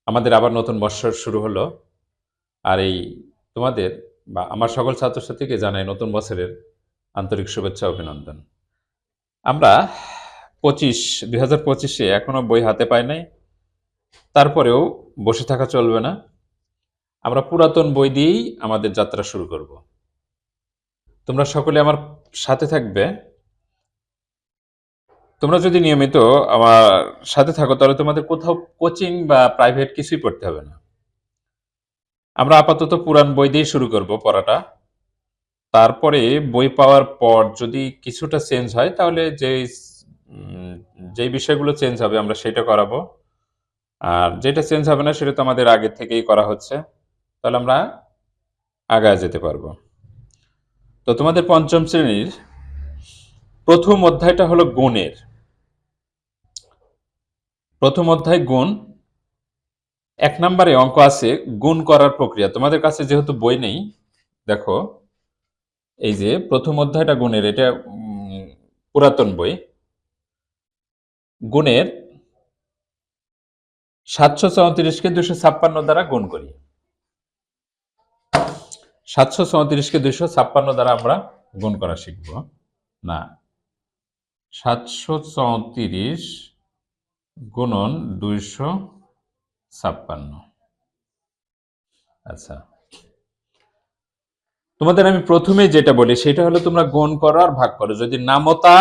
আমাদের আবার নতুন বৎসর শুরু হলো। আর এই তোমাদের বা আমার সকল ছাত্রছাত্রীকে জানাই নতুন বছরের আন্তরিক শুভেচ্ছা অভিনন্দন। আমরা 2025-এ এখনো বই হাতে পাই নাই। তারপরেও বসে থাকা চলবে না। আমরা পুরাতন বই দিয়েই আমাদের যাত্রা শুরু করব। তোমরা সকলে আমার সাথে থাকবে। তোমরা যদি নিয়মিত আমার সাথে থাকো তাহলে তোমাদের কোথাও কোচিং বা প্রাইভেট কিছুই পড়তে হবে না। আমরা আপাতত পুরান বই দিয়ে শুরু করব পড়াটা। তারপরে বই পাওয়ার পর যদি কিছুটা চেঞ্জ হয় তাহলে উম, যেই বিষয়গুলো চেঞ্জ হবে আমরা সেটা করাবো। আর যেটা চেঞ্জ হবে না সেটা তো আমাদের আগে থেকেই করা হচ্ছে। তাহলে আমরা আগায় যেতে পারবো। তো তোমাদের পঞ্চম শ্রেণীর প্রথম অধ্যায়টা হলো গুণের। প্রথম অধ্যায় গুণ। 1 নম্বরে অঙ্ক আছে গুণ করার প্রক্রিয়া। তোমাদের কাছে যেহেতু বই নেই, দেখো এই যে প্রথম অধ্যায়টা গুণের, এটা পুরাতন বই। গুণের 734-কে 256 দ্বারা গুণ করি। 734-কে 256 দ্বারা আমরা গুণ করা শিখব। না, 734 গুণন 256। আচ্ছা, তোমাদের আমি প্রথমে যেটা বলি সেটা হলো তোমরা গুণ করো আর ভাগ করো। যদি নামতা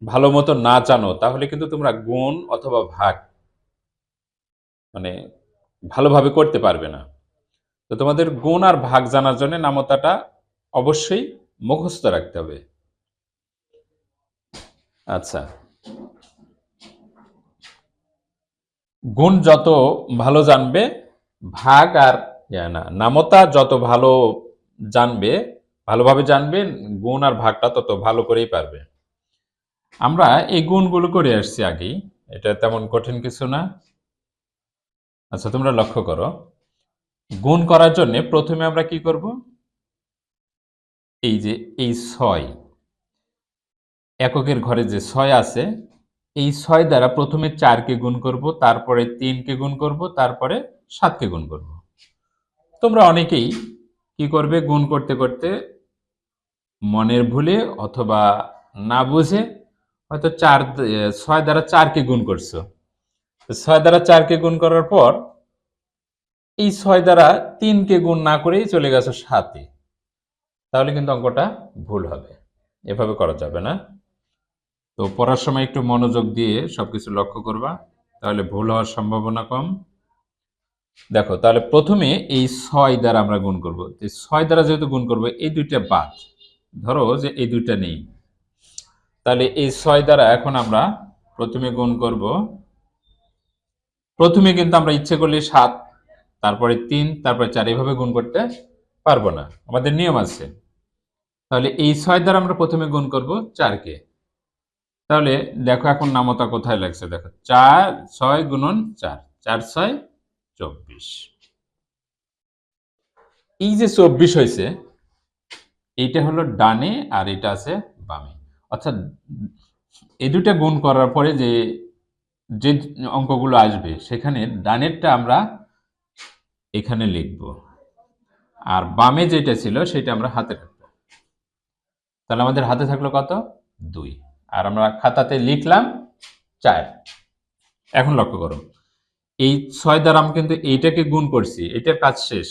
ভালো মতো না জানো তাহলে কিন্তু তোমরা গুণ অথবা ভাগ মানে ভালোভাবে করতে পারবে না। তো তোমাদের গুণ আর ভাগ জানার জন্য নামতাটা অবশ্যই মুখস্থ রাখতে হবে। আচ্ছা, গুণ যত ভালো জানবে, ভাগ আর নামতা যত ভালো জানবে, ভালোভাবে জানবে, গুণ আর ভাগটা তত ভালো করেই পারবে। আমরা এই গুণগুলো করে আসছি আগেই, এটা তেমন কঠিন কিছু না। আচ্ছা, তোমরা লক্ষ্য করো, গুণ করার জন্য প্রথমে আমরা কি করব? এই যে এই 6 এককের ঘরে যে 6 আছে, এই 6 দ্বারা প্রথমে 4-কে গুণ করব, তারপরে 3-কে গুণ করব, তারপরে 7-কে গুণ করব। তোমরা অনেকেই কি করবে, গুণ করতে করতে মনের ভুলে অথবা না বুঝে হয়তো 6 দ্বারা 4-কে গুণ করছো। 6 দ্বারা 4-কে গুণ করার পর এই 6 দ্বারা 3-কে গুণ না করেই চলে গেছো 7-এ। তাহলে কিন্তু অঙ্কটা ভুল হবে। এভাবে করা যাবে না। তো পড়ার সময় একটু মনোযোগ দিয়ে সবকিছু লক্ষ্য করবা, তাহলে ভুল হওয়ার সম্ভাবনা কম। দেখো, তাহলে প্রথমে এই 6 দ্বারা আমরা গুণ করব। 6 দ্বারা যেহেতু গুণ করব, এই দুইটা বাদ, ধরো যে এই দুইটা নেই, তাহলে এই 6 দ্বারা এখন আমরা প্রথমে গুণ করব। প্রথমে কিন্তু আমরা ইচ্ছে করলে 7, তারপরে 3, তারপরে 4 এভাবে গুণ করতে পারবো না, আমাদের নিয়ম আছে। তাহলে এই 6 দ্বারা আমরা প্রথমে গুণ করব 4-কে। তাহলে দেখো এখন নামতা কোথায় লাগছে, দেখো 4 6 গুণন 4, 4 6 24। এই যে 24 হয়েছে, এইটা হলো ডানে আর এটা আছে বামে। অর্থাৎ এই দুটা গুণ করার পরে যে যে অঙ্কগুলো আসবে সেখানে ডানেরটা আমরা এখানে লিখব, আর বামে যেটা ছিল সেটা আমরা হাতে রাখবো। তাহলে আমাদের হাতে থাকলো কত? 2, আর আমরা খাতাতে লিখলাম 4। এখন লক্ষ্য করো, এই 6 দ্বারা আমরা কিন্তু এইটাকে গুণ করছি, এটার কাজ শেষ।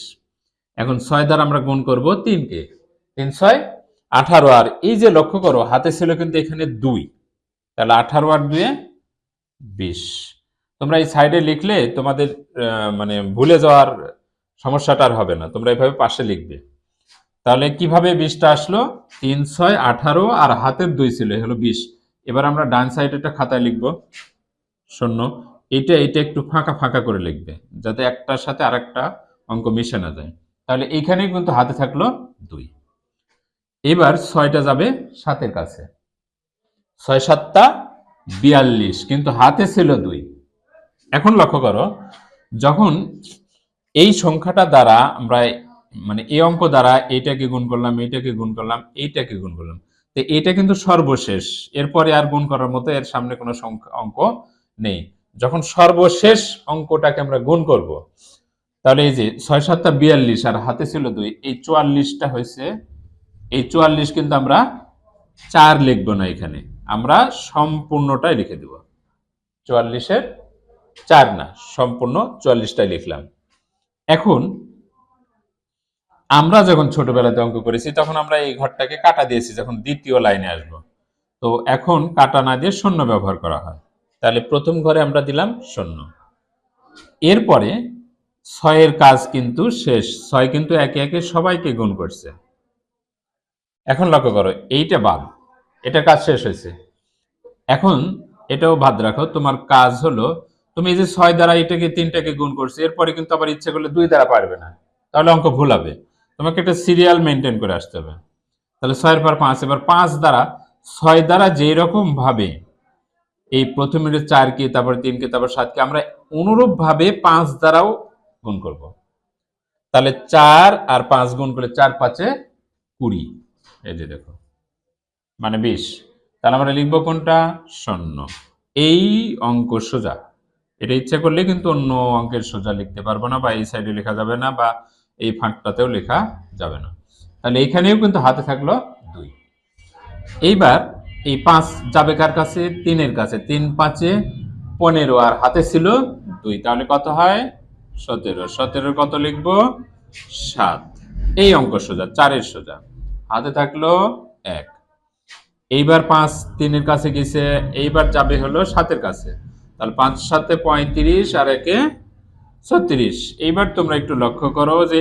এখন 6 দ্বারা আমরা গুণ করব 3-কে। 3 6 18, আর এই যে লক্ষ্য করো হাতে ছিল কিন্তু এখানে 2, তাহলে 18 আর 2 20। তোমরা এই সাইডে লিখলে তোমাদের মানে ভুলে যাওয়ার সমস্যাটা আর হবে না, তোমরা এভাবে পাশে লিখবে। তাহলে কিভাবে 20টা আসলো? 3 6 18 আর হাতের 2 ছিল, হলো 20। এবার আমরা ডান সাইডেটা খাতায় লিখবো 0। এটা একটু ফাঁকা ফাঁকা করে লিখবে যাতে একটার সাথে আরেকটা অঙ্ক মিশে না যায়। তাহলে এইখানেই কিন্তু হাতে থাকলো 2। এবার 6টা যাবে 7-এর কাছে, 6 7 42, কিন্তু হাতে ছিল 2। এখন লক্ষ্য করো, যখন এই সংখ্যাটা দ্বারা আমরা মানে এই অঙ্ক দ্বারা এইটাকে গুণ করলাম, এইটাকে গুণ করলাম, এইটাকে গুণ করলাম, তো এটা কিন্তু সর্বশেষ, এরপরে আর গুণ করার মতো এর সামনে কোনো সংখ্যা অঙ্ক নেই। যখন সর্বশেষ অঙ্কটাকে আমরা গুণ করব, তাহলে এই যে 6 7 42 আর হাতে ছিল 2, এই 44টা হয়েছে। এই 44 কিন্তু আমরা 4 লিখব না, এখানে আমরা সম্পূর্ণটাই লিখে দেব। 44-এর 4 না, সম্পূর্ণ 44টাই লিখলাম। এখন আমরা যখন ছোটবেলাতে অঙ্ক করেছি তখন আমরা এই ঘরটাকে কাটা দিয়েছি যখন দ্বিতীয় লাইনে আসব। তো এখন কাটা না দিয়ে শূন্য ব্যবহার করা হয়। তাহলে প্রথম ঘরে আমরা দিলাম শূন্য। এরপরে 6-এর কাজ কিন্তু শেষ। 6 কিন্তু একে একে সবাইকে গুণ করছে। এখন লক্ষ্য করো, এইটা বাদ, এটা কাজ শেষ হয়েছে। এখন এটাও বাদ রাখো, তোমার কাজ হলো তুমি এই যে 6 দ্বারা এটাকে 3টাকে গুণ করছো, এরপরে কিন্তু আবার ইচ্ছে করলে 2 দ্বারা পারবে না, তাহলে অঙ্ক ভুল হবে। তোমাকে একটা সিরিয়াল মেনটেন করে আসতে হবে। তাহলে 6-এর পর 5, এবার 5 দ্বারা 6 দ্বারা যেই রকম ভাবে এই প্রথমে 4কে, তারপর 3কে, তারপর 7কে আমরা অনুরূপ ভাবে 5 দ্বারাও গুণ করব। তাহলে 4 আর 5 গুণ করলে 4 5-এ 20, এই যে দেখো, মানে 20। তাহলে আমরা লিখবো কোনটা? শূন্য। এই অঙ্ক সোজা। এটা ইচ্ছা করলে কিন্তু অন্য অঙ্কের সোজা লিখতে পারবো না, বা এই সাইডে লেখা যাবে না, বা এই ফাঁকটাতেও লেখা যাবে না। তাহলে এখানেও কিন্তু হাতে থাকলো 2। এইবার এই 5 যাবে কার কাছে? 3-এর কাছে। 3 5-এ 15 আর হাতে ছিল 2, তাহলে কত হয়? 17। 17-এর কত লিখবো? 7। এই অঙ্ক সোজা, 4-এর সোজা। হাতে থাকলো 1। এইবার 5 3-এর কাছে গেছে, এইবার যাবে হলো 7-এর কাছে। তাহলে 5 7-এ 35 আর 1-এ 36। এইবার তোমরা একটু লক্ষ্য করো যে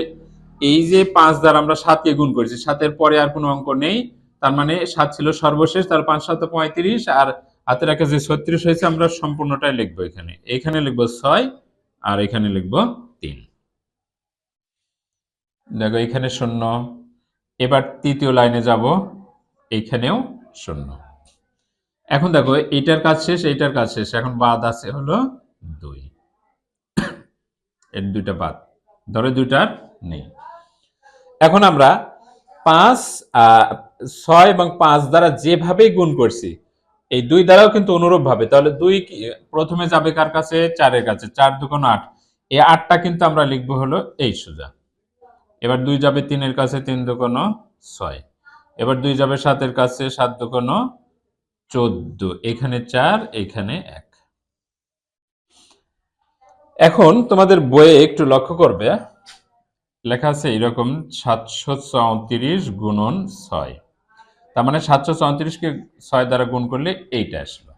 এই যে 5 দ্বারা আমরা 7কে গুণ করেছি, 7-এর পরে আর কোনো অঙ্ক নেই, তার মানে 7 ছিল সর্বশেষ। তার 5 7 35 আর হাতে রাখা যে 36 হয়েছে, আমরা সম্পূর্ণটাই লিখবো এখানে। এখানে লিখবো 6 আর এখানে লিখবো 3। দেখো এখানে শূন্য। এবার তৃতীয় লাইনে যাব, এইখানেও শূন্য। এখন দেখো এইটার কাজ শেষ, এইটার কাজ শেষ, এখন বাদ আছে হলো 2। এর 2টা বাদ, ধরো 2টার নেই। এখন আমরা 5 6 এবং 5 দ্বারা যেভাবেই গুণ করছি, এই 2 দ্বারাও কিন্তু অনুরূপ ভাবে। তাহলে 2 প্রথমে যাবে কার কাছে? 4-এর কাছে। 4 2 8, এই 8টা কিন্তু আমরা লিখবো হলো এই সোজা। এবার 2 যাবে 3-এর কাছে, 3 2 6। এবার 2 যাবে 7-এর কাছে, 7 2 14। এখানে 4, এখানে 1। এখন তোমাদের বইয়ে একটু লক্ষ্য করবে, লেখা আছে এরকম 734 গুণন 6। তার মানে 734-কে 6 দ্বারা গুণ করলে এইটা আসলো।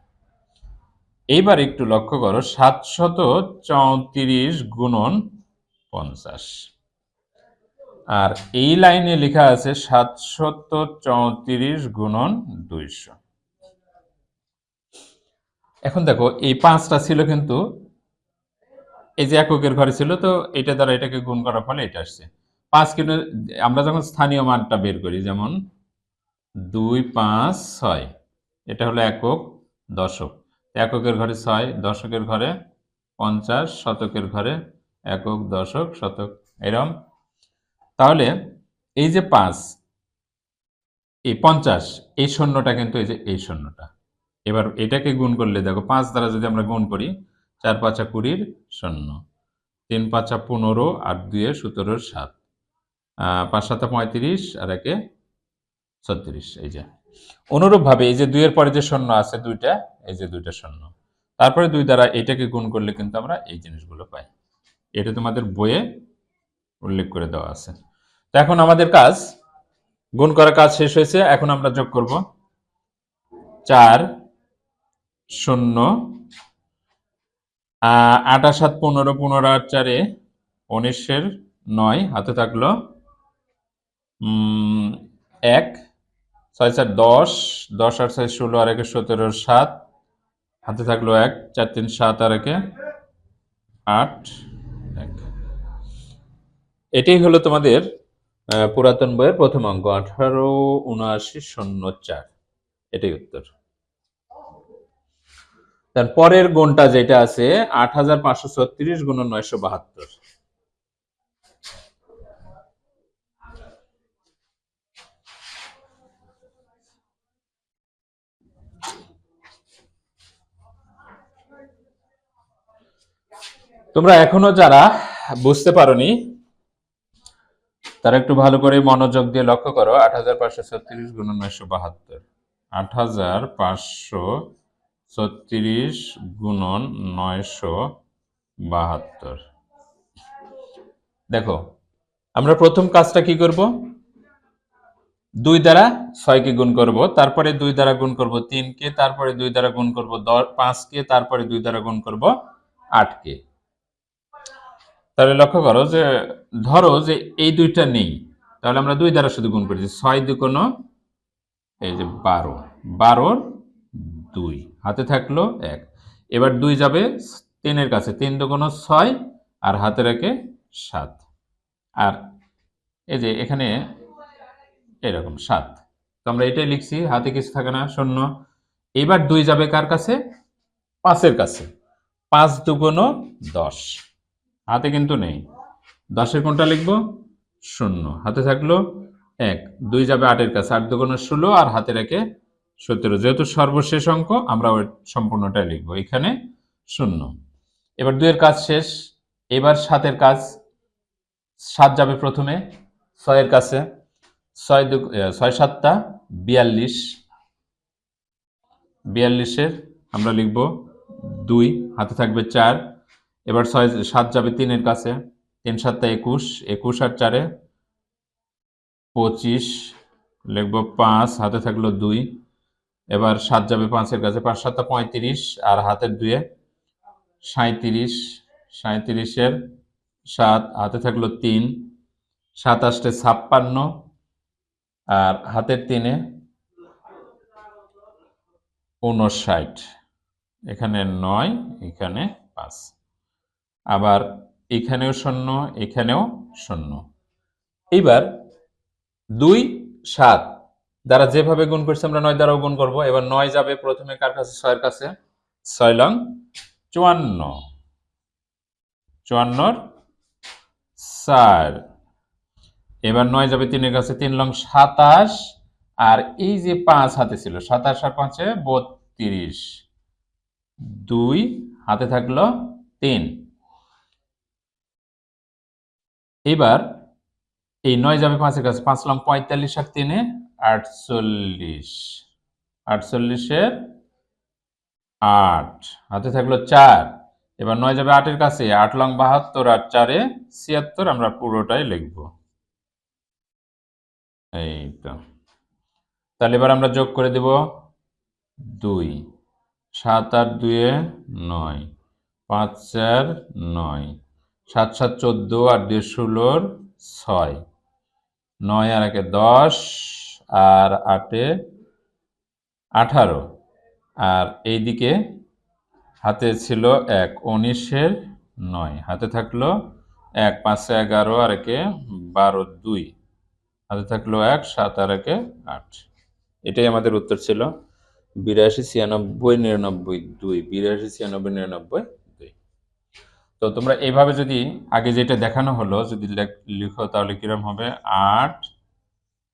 এইবার একটু লক্ষ্য করো, 734 গুণন 50। আর এই লাইনে লেখা আছে 734 গুণন 200। এখন দেখো এই 5টা ছিল কিন্তু এই যে এককের ঘরে ছিল, তো এটা দ্বারা এটাকে গুণ করার ফলে এটা আসছে 5। কিন্তু আমরা যখন স্থানীয় মানটা বের করি, যেমন 2 5 6, এটা হলো একক দশক। এককের ঘরে 6, দশকের ঘরে 50, শতকের ঘরে একক দশক শতক, এরম। তাহলে এই যে 5, এই 50, এই শূন্যটা কিন্তু এই যে এই শূন্যটা। এবার এটাকে গুণ করলে দেখো 5 দ্বারা যদি আমরা গুণ করি, 4 5 20 শূন্য, 3 5 15 আর 2 17 7, 5 7 35 আর 1 36। এই যে অনুরূপ ভাবে এই যে 2 এর পরে যে শূন্য আছে 2টা, এই যে 2টা শূন্য, তারপরে 2 দ্বারা এটাকে গুণ করলে কিন্তু আমরা এই জিনিসগুলো পাই। এটা তোমাদের বইয়ে উল্লেখ করে দেওয়া আছে। তো এখন আমাদের কাজ, গুণ করার কাজ শেষ হয়েছে। এখন আমরা যোগ করব 4 0 8 আর 7 15, 15 আর 4 19-এর 9, হাতে থাকলো 1, 6 4 10, 10 আর 6 16 আর 1 17 7, হাতে থাকলো 1, 4 3 7 আর 1 8 1। এটাই হলো তোমাদের পুরাতন বইয়ের প্রথম অঙ্ক, 187904। এটাই উত্তর। তার পরের গুণটা যেটা আছে 8536 গুণন 972। তোমরা এখনো যারা বুঝতে পারোনি তারা একটু ভালো করে মনোযোগ দিয়ে লক্ষ্য করো। ৮৫৩৬ গুণন ৯৭২, ৮৫৩৬ গুণন ৯৭২। দেখো, আমরা প্রথম কাজটা কি করব? ২ দ্বারা ৬ কে গুণ করব, তারপরে ২ দ্বারা গুণ করব ৩ কে, তারপরে ২ দ্বারা গুণ করব ৫ কে, তারপরে ২ দ্বারা গুণ করব ৮ কে। তাহলে লক্ষ্য করো যে ধরো যে এই দুইটা নেই, তাহলে আমরা ২ দ্বারা শুধু গুণ করেছি। ৬ দুগুণ এই যে ১২, ১২ ২ হাতে থাকলো ১। এবার ২ যাবে ৩ এর কাছে, ৩ দুগুণ ৬ আর হাতে রাখে ৭। আর এই যে এখানে এরকম ৭, তো আমরা এটাই লিখছি, হাতে কিছু থাকে না, শূন্য। এবার ২ যাবে কার কাছে? ৫ এর কাছে। ৫ দুগুণ ১০, হাতে কিন্তু নেই। ১০ এর কোনটা লিখবো? ০, হাতে থাকলো ১। ২ যাবে ৮ এর কাছে, ৮ দুগুণ ১৬ আর হাতে রেখে ১৭। যেহেতু সর্বশেষ অঙ্ক, আমরা ওই সম্পূর্ণটাই লিখবো, এখানে ০। এবার ২ এর কাজ শেষ। এবার ৭ এর কাজ। ৭ যাবে প্রথমে ৬ এর কাছে, ৬ ৭টা ৪২, ৪২-এর আমরা লিখব ২, হাতে থাকবে ৪। এবার ৭ যাবে ৩ এর কাছে, ৩ ৭টা ২১, ২১ আর ৪-এ ২৫, লিখব ৫, হাতে থাকলো ২। এবার ৭ যাবে ৫ এর কাছে, ৫ ৭টা ৩৫ আর হাতের ২-এ ৩৭, ৩৭-এর ৭, হাতে থাকলো ৩, ৭ ৮-এ ৫৬ আর হাতের ৩-এ ৫৯, এখানে ৯, এখানে ৫। আবার এখানেও ০, এখানেও ০। এইবার ২ ৭ দ্বারা যেভাবে গুণ করছি আমরা ৯ দ্বারাও গুণ করব। এবার ৯ যাবে প্রথমে কার কাছে? ৬ এর কাছে, ৬ লং ৫৪, ৫৪-র ৪। এবার ৯ যাবে ৩ এর কাছে, ৩ লং ২৭ আর এই যে ৫ হাতে ছিল, ২৭ আর ৫-এ ৩২, ২ হাতে থাকলো ৩। এবার এই ৯ যাবে ৫ এর কাছে, ৫ লং ৪৫ আর ৩-এ ৪৮, ৪৮-এর ৮ হাতে থাকলো ৪। এবার ৯ যাবে ৮ এর কাছে, ৮ লং ৭২ আর ৪-এ ৭৬, আমরা পুরোটাই লিখব। এই তো। তাহলে এবার আমরা যোগ করে দেব ২, ৭ আর ২-এ ৯, ৫ ৪ ৯, ৭ ৭ ১৪ আর ২ ১৬-র ৬, ৯ আর ১-এ ১০ আর ৮-এ ১৮ আর এইদিকে হাতে ছিল ১, ১৯-এর ৯, হাতে থাকলো ১, ৫ ১১ আর ১-এ ১২, ২ হাতে থাকলো ১, ৭ আর ১-এ ৮। এটাই আমাদের উত্তর ছিল ৮২ ৯৬ ৯৯ ২, ৮২ ৯৬ ৯৯ ২। তো তোমরা এইভাবে যদি আগে যেটা দেখানো হলো যদি লিখো তাহলে কিরকম হবে? ৮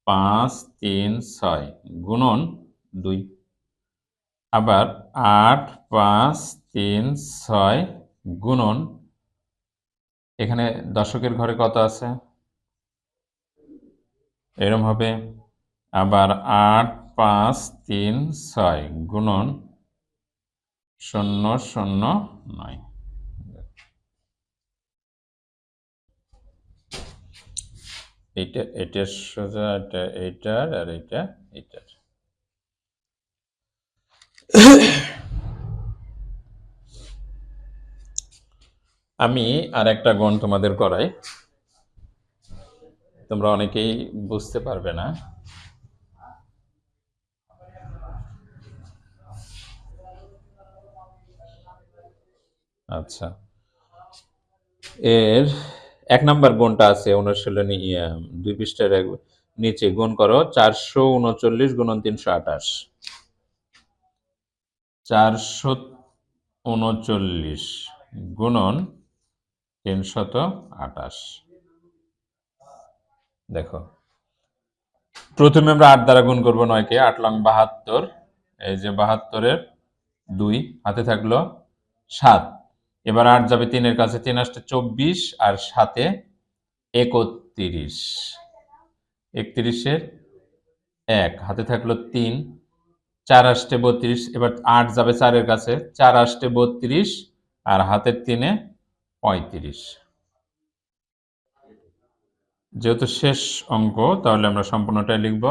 ৫ ৩ ৬ গুণন ২। আবার ৮ ৫ ৩ ৬ গুণন, এখানে দশকের ঘরে কত আছে? এরকম হবে। আবার ৮ ৫ ৩ ৬ গুণন ০ ০ ৯। এটা এটার সোজা, এটা এইটার আর এটা এইটার। আমি আর একটা গুণ তোমাদের করাই, তোমরা অনেকেই বুঝতে পারবে না। আচ্ছা, এর ১ নাম্বার গুণটা আছে অনুশীলনী ২ পৃষ্ঠার নিচে। গুণ করো ৪৩৯ গুণন ৩২৮। ৪৩৯ গুণন ৩২৮। দেখো, প্রথমে আমরা ৮ দ্বারা গুণ করবো ৯-কে। ৮ লং ৭২, এই যে ৭২-এর ২ হাতে থাকলো ৭। এবার 8 যাবে 3-এর কাছে, 3 আসতে 24 আর 7-এ 31, 31-এর 1 হাতে থাকলো 3, 4 আসতে 32, এবার 8 যাবে 4-এর কাছে, 4 আসতে 32 আর হাতের 3-এ 35। যেহেতু শেষ অঙ্ক তাহলে আমরা সম্পূর্ণটাই লিখব।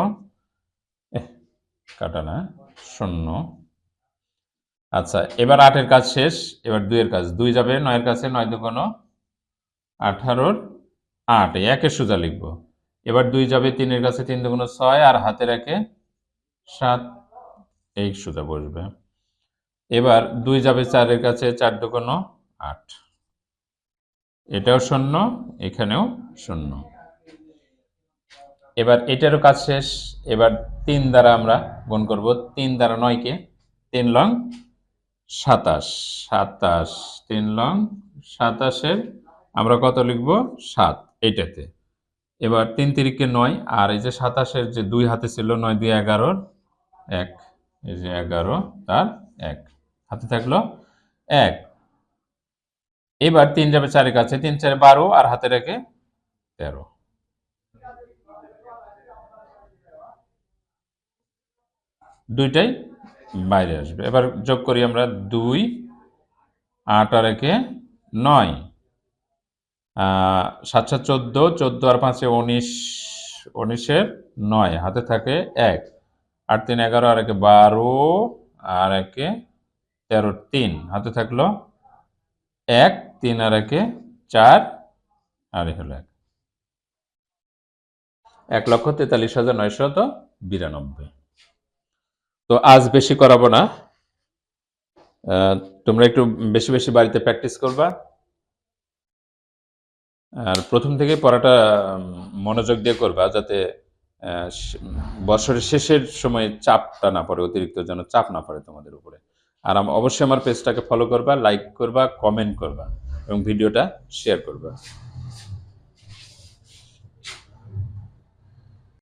কাটা না, 0। আচ্ছা, এবার 8-এর কাজ শেষ, এবার 2-এর কাজ। 2 যাবে 9-এর কাছে, 9 দুগুণ 18-র 8, এই 1-এর সোজা লিখব। এবার 2 যাবে 3-এর কাছে, 3 দুগুণ 6 আর হাতের 1-এ 7, এই সোজা বসবে। এবার 2 যাবে 4-এর কাছে, 4 দুগুণ 8, এটাও 0, এখানেও 0। এবার এটারও কাজ শেষ, এবার 3 দ্বারা আমরা গুণ করব। 3 দ্বারা 9-কে, 3 লং 27, 27, 3 লং 27-এর আমরা কত লিখব? 7 এইটাতে। এবার 3 তিরিকে 9 আর এই যে 27-এর যে 2 হাতে ছিল, 9 2 11-র 1, এই যে 11 তার 1 হাতে থাকলো 1। এবার 3 যাবে 4-এর কাছে, 3 4 12 আর হাতে রেখে 13, দুইটাই বাইরে আসবে। এবার যোগ করি আমরা, 2 8 আর 1-এ 9, 7 7 14, 14 আর 5-এ 19, 19-এর 9 হাতে থাকে 1, 8 3 11 আর 1-এ 12 আর 1-এ 13, 3 হাতে থাকলো 1, 3 আর 1-এ 4 আর এ হলো 1,43,992। তো আজ বেশি করাবো না, তোমরা একটু বেশি বেশি বাড়িতে প্র্যাকটিস করবা আর প্রথম থেকে পড়াটা মনোযোগ দিয়ে করবা, যাতে বছরের শেষের সময় চাপটা না পড়ে, অতিরিক্ত যেন চাপ না পড়ে তোমাদের উপরে। আর অবশ্যই আমার পেজটাকে ফলো করবা, লাইক করবা, কমেন্ট করবা এবং ভিডিওটা শেয়ার করবা।